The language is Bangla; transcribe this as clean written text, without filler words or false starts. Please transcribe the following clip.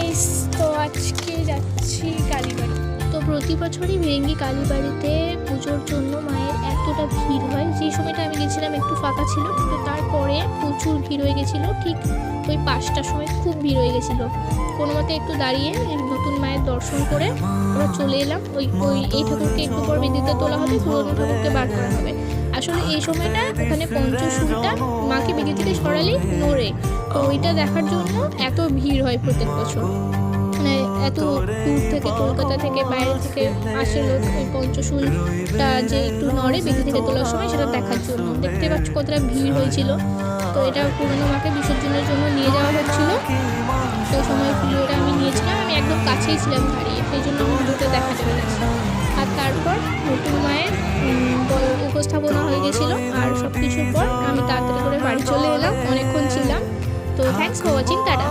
গাইস, তো আজকে যাচ্ছি কালীবাড়ি। তো প্রতি বছরই ভেঙ্গি কালীবাড়িতে পুজোর জন্য মায়ের এতটা ভিড় হয়। যে সময়টা আমি গেছিলাম একটু ফাঁকা ছিল, কিন্তু তারপরে প্রচুর ভিড় হয়ে গেছিলো। ঠিক ওই 5টার সময় খুব ভিড় হয়ে গেছিলো। কোনো মতে একটু দাঁড়িয়ে নতুন মায়ের দর্শন করে ওরা চলে এলাম। এই ঠাকুরকে একটু পর বেদিতে তোলা হবে, পুরনো ঠাকুরকে বার করা হবে। আসলে এই সময়টা ওখানে পঞ্চশুলটা মাকে বেদি থেকে সরালেই নড়ে, তো ওইটা দেখার জন্য এত ভিড় হয় প্রত্যেক বছর। মানে এত দূর থেকে, কলকাতা থেকে, বাইরে থেকে আসে লোক ওই পঞ্চশুলটা যে একটু নড়ে বেদি থেকে তোলার সময়, সেটা দেখার জন্য। দেখতে পাচ্ছ কতটা ভিড় হয়েছিল। তো এটা পুরনো মাকে বিসর্জনের জন্য নিয়ে যাওয়া হচ্ছিল। সেই সময় ভিডিওটা আমি নিয়েছিলাম, আমি একদম কাছেই ছিলাম দাঁড়িয়ে, সেই জন্য আমি ভিডিওটা দেখাতে পেরেছি। আর তারপর নতুন মায়ের উপস্থাপনা হয়ে গেছিলো, আর সব কিছুর পর আমি তাড়াতাড়ি করে বাড়ি চলে এলাম। অনেকক্ষণ ছিলাম। তো থ্যাংকস ফর ওয়াচিং, টাটা।